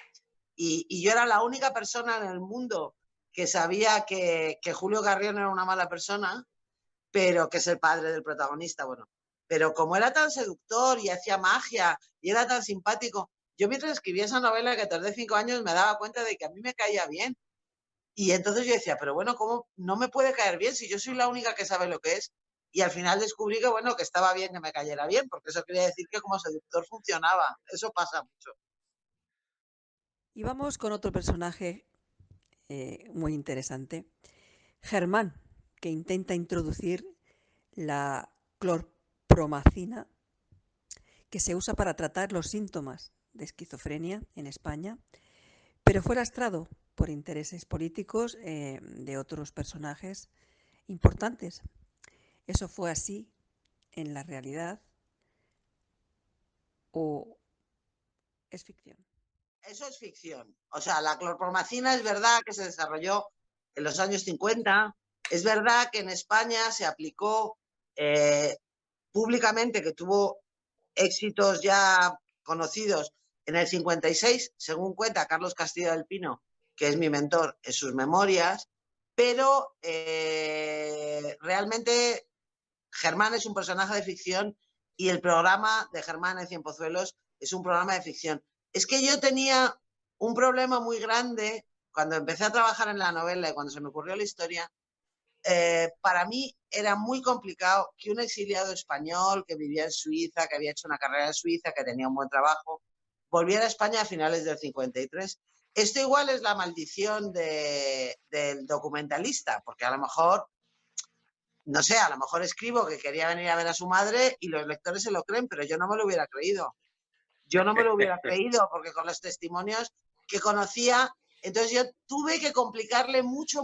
H: y yo era la única persona en el mundo que sabía que Julio Carrión era una mala persona, pero que es el padre del protagonista, bueno. Pero como era tan seductor y hacía magia y era tan simpático, yo mientras escribía esa novela que tardé 5 años me daba cuenta de que a mí me caía bien. Y entonces yo decía, pero bueno, ¿cómo no me puede caer bien si yo soy la única que sabe lo que es? Y al final descubrí que, bueno, que estaba bien que me cayera bien, porque eso quería decir que como seductor funcionaba. Eso pasa mucho.
L: Y vamos con otro personaje muy interesante, Germán, que intenta introducir la clorpromacina que se usa para tratar los síntomas de esquizofrenia en España, pero fue lastrado por intereses políticos de otros personajes importantes. ¿Eso fue así en la realidad o es ficción?
H: Eso es ficción. O sea, la clorpromacina es verdad que se desarrolló en los años 50. Es verdad que en España se aplicó públicamente, que tuvo éxitos ya conocidos en el 56, según cuenta Carlos Castillo del Pino, que es mi mentor, en sus memorias, pero realmente Germán es un personaje de ficción y el programa de Germán en Cienpozuelos es un programa de ficción. Es que yo tenía un problema muy grande cuando empecé a trabajar en la novela y cuando se me ocurrió la historia. Para mí era muy complicado que un exiliado español que vivía en Suiza, que había hecho una carrera en Suiza, que tenía un buen trabajo, volviera a España a finales del 53. Esto igual es la maldición del documentalista, porque a lo mejor, no sé, a lo mejor escribo que quería venir a ver a su madre y los lectores se lo creen, pero yo no me lo hubiera creído. Yo no me lo hubiera creído porque con los testimonios que conocía, entonces yo tuve que complicarle mucho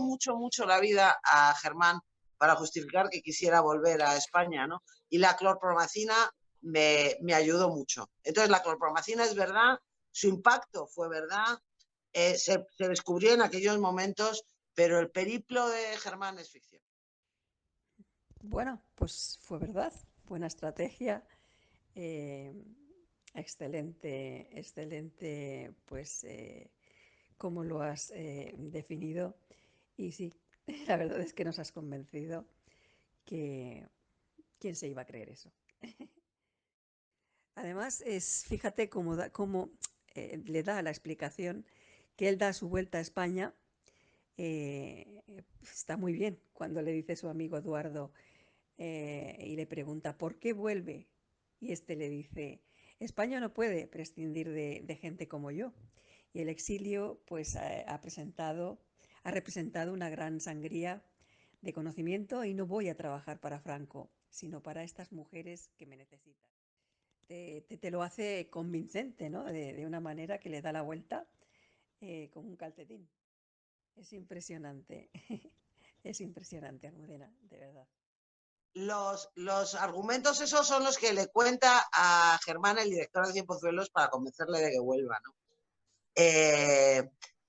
H: la vida a Germán para justificar que quisiera volver a España, ¿no? Y la clorpromacina me ayudó mucho. Entonces la clorpromacina es verdad, su impacto fue verdad, se descubrió en aquellos momentos, pero el periplo de Germán es ficción.
L: Bueno, pues fue verdad, buena estrategia. Excelente, pues como lo has definido. Y sí, la verdad es que nos has convencido que quién se iba a creer eso. Además, fíjate cómo le da la explicación que él da su vuelta a España. Está muy bien cuando le dice su amigo Eduardo y le pregunta ¿por qué vuelve? Y este le dice, España no puede prescindir de gente como yo. Y el exilio pues ha representado una gran sangría de conocimiento y no voy a trabajar para Franco, sino para estas mujeres que me necesitan. Te lo hace convincente, ¿no? De una manera que le da la vuelta como un calcetín. Es impresionante. Es impresionante, Almudena, de verdad.
H: Los argumentos esos son los que le cuenta a Germán, el director de Cienpozuelos, para convencerle de que vuelva, ¿no?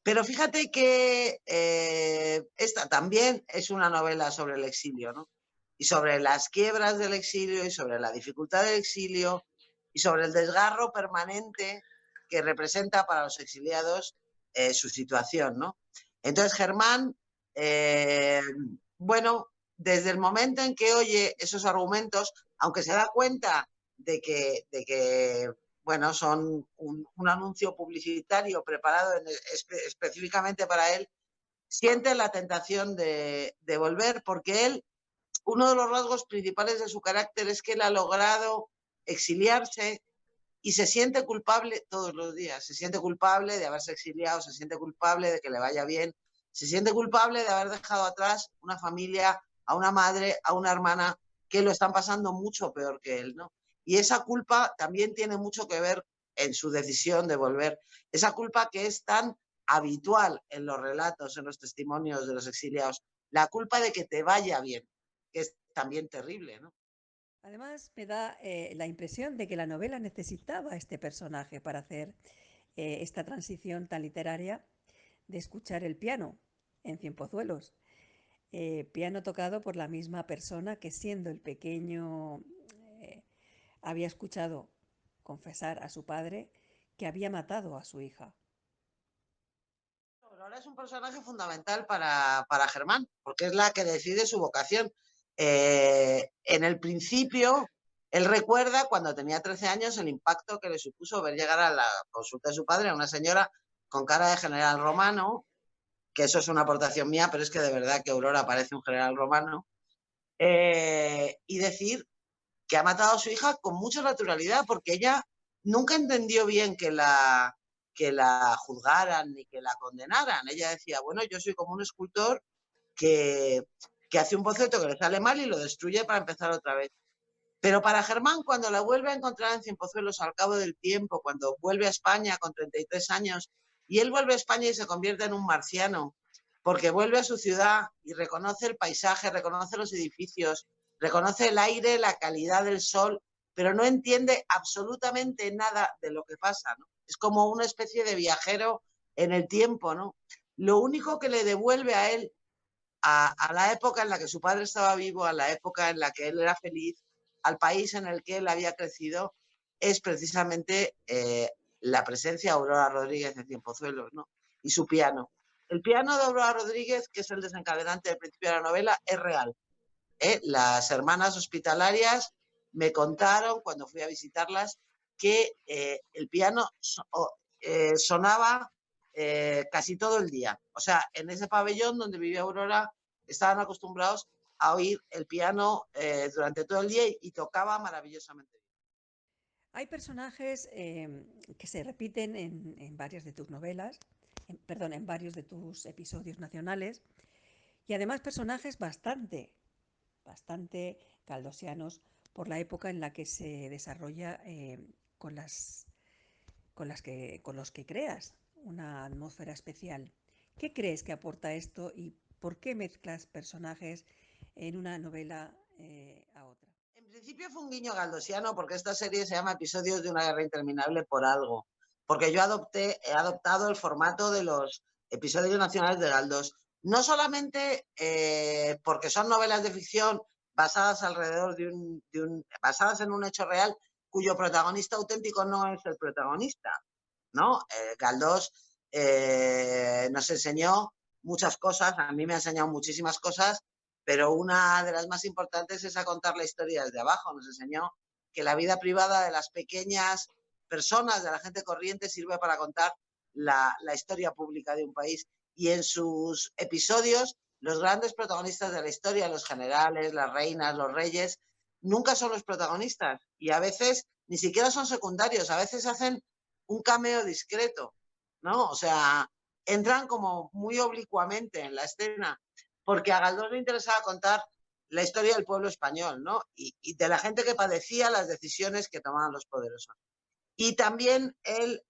H: Pero fíjate que esta también es una novela sobre el exilio, ¿no? Y sobre las quiebras del exilio y sobre la dificultad del exilio y sobre el desgarro permanente que representa para los exiliados su situación, ¿no? Entonces Germán, bueno, desde el momento en que oye esos argumentos, aunque se da cuenta de que bueno, son un anuncio publicitario preparado específicamente para él, siente la tentación de volver, porque él, uno de los rasgos principales de su carácter es que él ha logrado exiliarse y se siente culpable todos los días. Se siente culpable de haberse exiliado, se siente culpable de que le vaya bien, se siente culpable de haber dejado atrás una familia, a una madre, a una hermana que lo están pasando mucho peor que él, ¿no? Y esa culpa también tiene mucho que ver en su decisión de volver. Esa culpa que es tan habitual en los relatos, en los testimonios de los exiliados. La culpa de que te vaya bien, que es también terrible, ¿no?
L: Además, me da la impresión de que la novela necesitaba a este personaje para hacer esta transición tan literaria de escuchar el piano en Cienpozuelos. Piano tocado por la misma persona que, siendo el pequeño, había escuchado confesar a su padre que había matado a su hija.
H: Aurora es un personaje fundamental para Germán, porque es la que decide su vocación. En el principio, él recuerda cuando tenía 13 años el impacto que le supuso ver llegar a la consulta de su padre a una señora con cara de general romano, que eso es una aportación mía, pero es que de verdad que Aurora parece un general romano, y decir que ha matado a su hija con mucha naturalidad, porque ella nunca entendió bien que la juzgaran ni que la condenaran. Ella decía, bueno, yo soy como un escultor que hace un boceto que le sale mal y lo destruye para empezar otra vez. Pero para Germán, cuando la vuelve a encontrar en Cienpozuelos al cabo del tiempo, cuando vuelve a España con 33 años, y él vuelve a España y se convierte en un marciano, porque vuelve a su ciudad y reconoce el paisaje, reconoce los edificios, reconoce el aire, la calidad del sol, pero no entiende absolutamente nada de lo que pasa, ¿no? Es como una especie de viajero en el tiempo, ¿no? Lo único que le devuelve a él a la época en la que su padre estaba vivo, a la época en la que él era feliz, al país en el que él había crecido, es precisamente la presencia de Aurora Rodríguez de Cienpozuelos, ¿no? Y su piano. El piano de Aurora Rodríguez, que es el desencadenante del principio de la novela, es real. Las hermanas hospitalarias me contaron, cuando fui a visitarlas, que el piano sonaba casi todo el día. O sea, en ese pabellón donde vivía Aurora estaban acostumbrados a oír el piano durante todo el día y tocaba maravillosamente bien.
L: Hay personajes que se repiten en varias de tus novelas, en varios de tus episodios nacionales, y además personajes bastante galdosianos por la época en la que se desarrolla con los que creas una atmósfera especial. ¿Qué crees que aporta esto y por qué mezclas personajes en una novela a otra?
H: En principio fue un guiño galdosiano, porque esta serie se llama Episodios de una guerra interminable por algo, porque yo he adoptado el formato de los episodios nacionales de Galdós, no solamente porque son novelas de ficción basadas alrededor basadas en un hecho real cuyo protagonista auténtico no es el protagonista, ¿no? Galdós nos enseñó muchas cosas, a mí me ha enseñado muchísimas cosas, pero una de las más importantes es a contar la historia desde abajo. Nos enseñó que la vida privada de las pequeñas personas, de la gente corriente, sirve para contar la historia pública de un país. Y en sus episodios, los grandes protagonistas de la historia, los generales, las reinas, los reyes, nunca son los protagonistas. Y a veces ni siquiera son secundarios, a veces hacen un cameo discreto, ¿no? O sea, entran como muy oblicuamente en la escena, porque a Galdós le interesaba contar la historia del pueblo español, ¿no? Y de la gente que padecía las decisiones que tomaban los poderosos. Y también él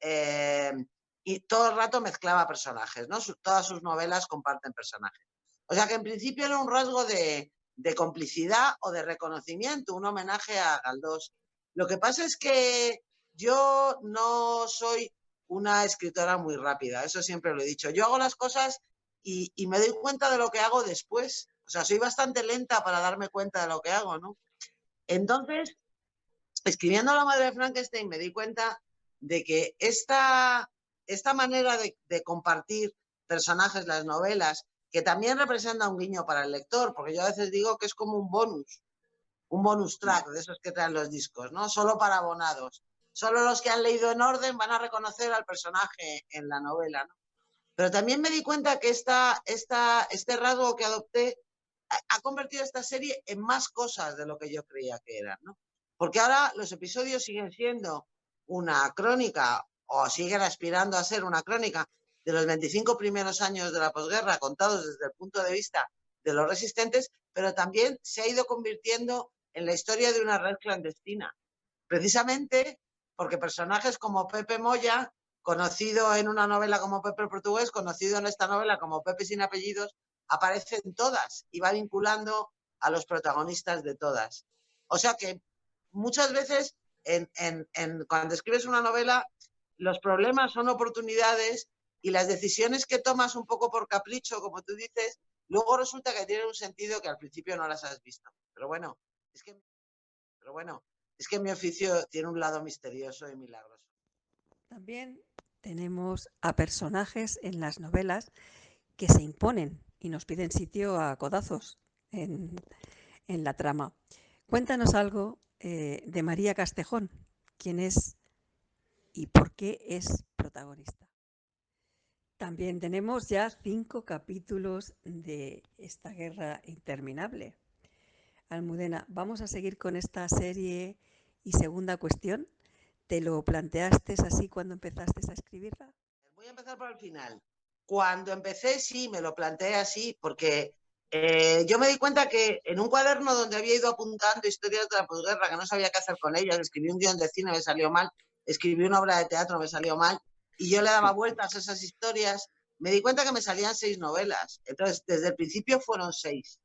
H: y todo el rato mezclaba personajes, ¿no? Todas sus novelas comparten personajes. O sea que en principio era un rasgo de complicidad o de reconocimiento, un homenaje a Galdós. Lo que pasa es que yo no soy una escritora muy rápida, eso siempre lo he dicho. Yo hago las cosas y me doy cuenta de lo que hago después. O sea, soy bastante lenta para darme cuenta de lo que hago, ¿no? Entonces, escribiendo La madre de Frankenstein me di cuenta de que esta manera de compartir personajes, las novelas, que también representa un guiño para el lector, porque yo a veces digo que es como un bonus track de esos que traen los discos, ¿no? Solo para abonados. Solo los que han leído en orden van a reconocer al personaje en la novela, ¿no? Pero también me di cuenta que este rasgo que adopté ha convertido esta serie en más cosas de lo que yo creía que eran, ¿no? Porque ahora los episodios siguen siendo una crónica o siguen aspirando a ser una crónica de los 25 primeros años de la posguerra contados desde el punto de vista de los resistentes, pero también se ha ido convirtiendo en la historia de una red clandestina. Precisamente porque personajes como Pepe Moya, conocido en una novela como Pepe el Portugués, conocido en esta novela como Pepe sin apellidos, aparecen todas y va vinculando a los protagonistas de todas. O sea que muchas veces cuando escribes una novela, los problemas son oportunidades y las decisiones que tomas un poco por capricho, como tú dices, luego resulta que tienen un sentido que al principio no las has visto. Pero bueno, es que mi oficio tiene un lado misterioso y milagroso.
L: También tenemos a personajes en las novelas que se imponen y nos piden sitio a codazos en la trama. Cuéntanos algo de María Castejón, quién es y por qué es protagonista. También tenemos ya 5 capítulos de esta guerra interminable. Almudena, vamos a seguir con esta serie y segunda cuestión. ¿Te lo planteaste así cuando empezaste a escribirla?
H: Voy a empezar por el final. Cuando empecé, sí, me lo planteé así, porque yo me di cuenta que en un cuaderno donde había ido apuntando historias de la posguerra, que no sabía qué hacer con ellas, escribí un guión de cine, me salió mal, escribí una obra de teatro, me salió mal, y yo le daba vueltas a esas historias, me di cuenta que me salían 6 novelas. Entonces, desde el principio fueron 6.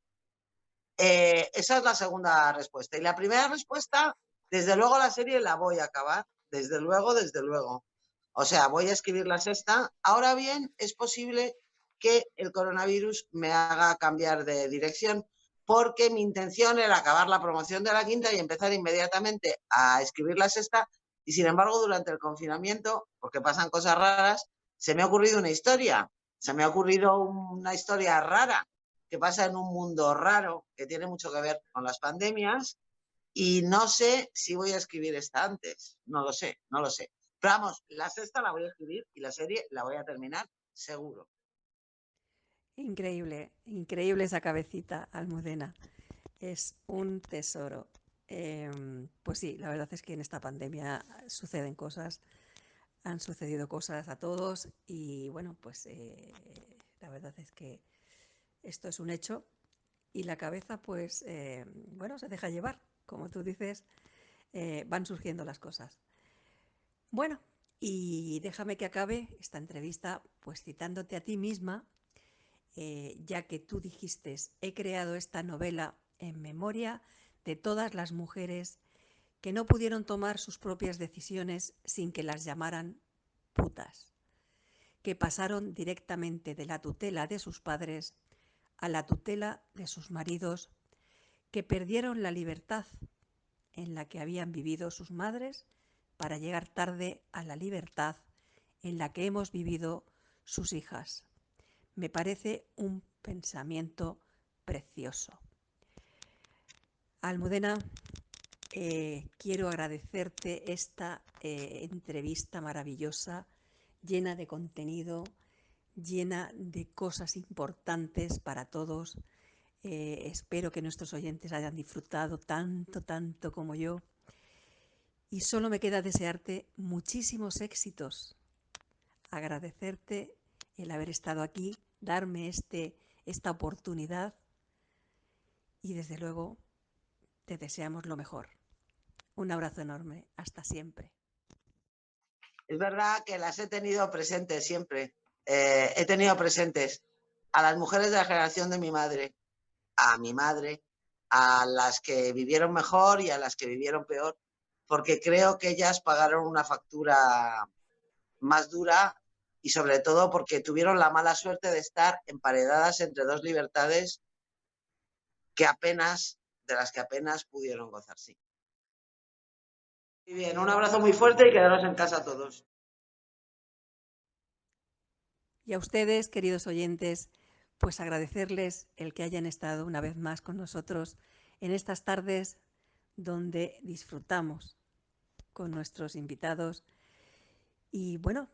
H: Esa es la segunda respuesta. Y la primera respuesta, desde luego la serie la voy a acabar, desde luego, desde luego. O sea, voy a escribir la sexta. Ahora bien, es posible que el coronavirus me haga cambiar de dirección, porque mi intención era acabar la promoción de la quinta y empezar inmediatamente a escribir la sexta. Y sin embargo, durante el confinamiento, porque pasan cosas raras, se me ha ocurrido una historia. Se me ha ocurrido una historia rara que pasa en un mundo raro, que tiene mucho que ver con las pandemias, y no sé si voy a escribir esta antes. No lo sé. Pero vamos, la sexta la voy a escribir y la serie la voy a terminar seguro.
L: Increíble esa cabecita, Almudena. Es un tesoro. Pues sí, la verdad es que en esta pandemia suceden cosas, han sucedido cosas a todos y bueno, pues la verdad es que esto es un hecho y la cabeza pues, bueno, se deja llevar. Como tú dices, van surgiendo las cosas. Bueno, y déjame que acabe esta entrevista pues citándote a ti misma, ya que tú dijiste, he creado esta novela en memoria de todas las mujeres que no pudieron tomar sus propias decisiones sin que las llamaran putas, que pasaron directamente de la tutela de sus padres a la tutela de sus maridos, que perdieron la libertad en la que habían vivido sus madres para llegar tarde a la libertad en la que hemos vivido sus hijas. Me parece un pensamiento precioso. Almudena, quiero agradecerte esta entrevista maravillosa, llena de contenido, llena de cosas importantes para todos. Espero que nuestros oyentes hayan disfrutado tanto como yo. Y solo me queda desearte muchísimos éxitos, agradecerte el haber estado aquí, darme esta oportunidad y desde luego te deseamos lo mejor. Un abrazo enorme, hasta siempre.
H: Es verdad que las he tenido presentes siempre. He tenido presentes a las mujeres de la generación de mi madre, a mi madre, a las que vivieron mejor y a las que vivieron peor, porque creo que ellas pagaron una factura más dura y sobre todo porque tuvieron la mala suerte de estar emparedadas entre dos libertades de las que apenas pudieron gozar, sí. Muy bien, un abrazo muy fuerte y quedaros en casa todos.
L: Y a ustedes, queridos oyentes, pues agradecerles el que hayan estado una vez más con nosotros en estas tardes donde disfrutamos con nuestros invitados y bueno,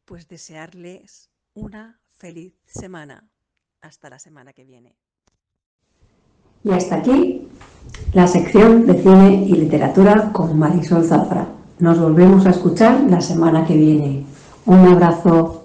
L: pues desearles una feliz semana. Hasta la semana que viene.
M: Y hasta aquí la sección de cine y literatura con Marisol Zafra. Nos volvemos a escuchar la semana que viene. Un abrazo.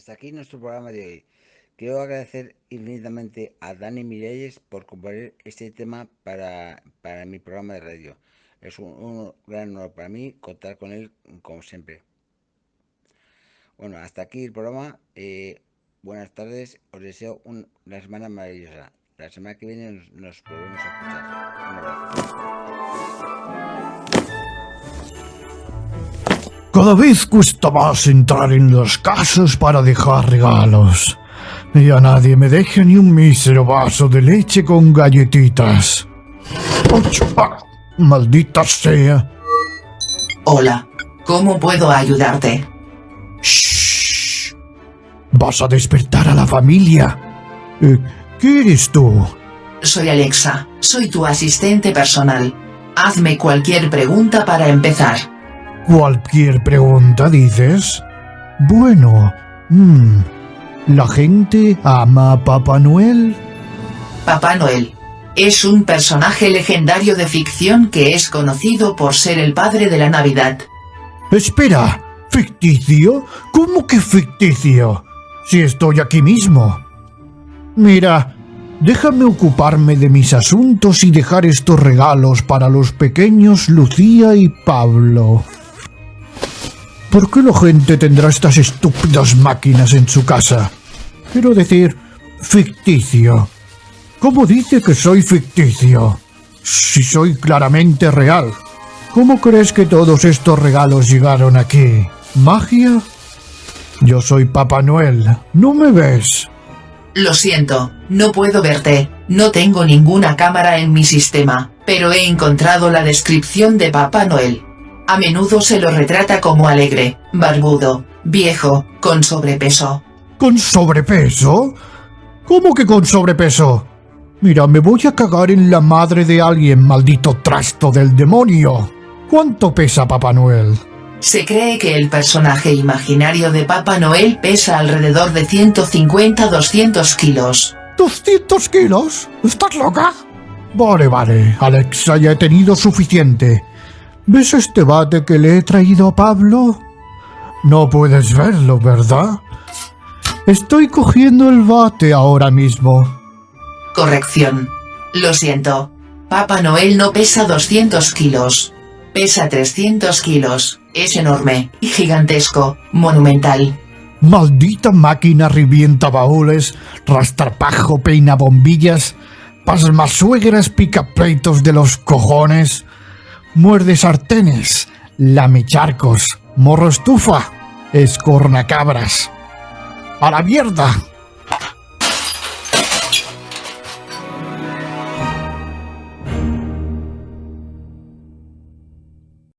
B: hasta aquí nuestro programa de hoy. Quiero agradecer infinitamente a Dani Miralles por componer este tema para mi programa de radio. Es un gran honor para mí contar con él, como siempre. Bueno, hasta aquí el programa. Buenas tardes. Os deseo una semana maravillosa. La semana que viene nos volvemos a escuchar. Un abrazo.
N: Cada vez cuesta más entrar en las casas para dejar regalos. Y a nadie me deja ni un mísero vaso de leche con galletitas. ¡Maldita sea!
O: Hola, ¿cómo puedo ayudarte?
N: ¡Shh! Vas a despertar a la familia. ¿Qué eres tú?
O: Soy Alexa, soy tu asistente personal. Hazme cualquier pregunta para empezar.
N: ¿Cualquier pregunta, dices? Bueno, ¿la gente ama a Papá Noel?
O: Papá Noel es un personaje legendario de ficción que es conocido por ser el padre de la Navidad.
N: Espera, ¿ficticio? ¿Cómo que ficticio? Si estoy aquí mismo. Mira, déjame ocuparme de mis asuntos y dejar estos regalos para los pequeños Lucía y Pablo. ¿Por qué la gente tendrá estas estúpidas máquinas en su casa? Quiero decir, ficticio. ¿Cómo dice que soy ficticio? Si soy claramente real. ¿Cómo crees que todos estos regalos llegaron aquí? ¿Magia? Yo soy Papá Noel. ¿No me ves?
O: Lo siento, no puedo verte. No tengo ninguna cámara en mi sistema, pero he encontrado la descripción de Papá Noel. A menudo se lo retrata como alegre, barbudo, viejo, con sobrepeso.
N: ¿Con sobrepeso? ¿Cómo que con sobrepeso? Mira, me voy a cagar en la madre de alguien, maldito trasto del demonio. ¿Cuánto pesa Papá Noel?
O: Se cree que el personaje imaginario de Papá Noel pesa alrededor de 150-200 kilos.
N: ¿200 kilos? ¿Estás loca? Vale, Alexa, ya he tenido suficiente. ¿Ves este bate que le he traído a Pablo? No puedes verlo, ¿verdad? Estoy cogiendo el bate ahora mismo.
O: Corrección. Lo siento. Papá Noel no pesa 200 kilos. Pesa 300 kilos. Es enorme, gigantesco, monumental.
N: Maldita máquina revienta baúles, rastrapajo peina bombillas, pasmasuegras picapleitos de los cojones, muerde sartenes, lame charcos, morro estufa, escornacabras. ¡A la mierda!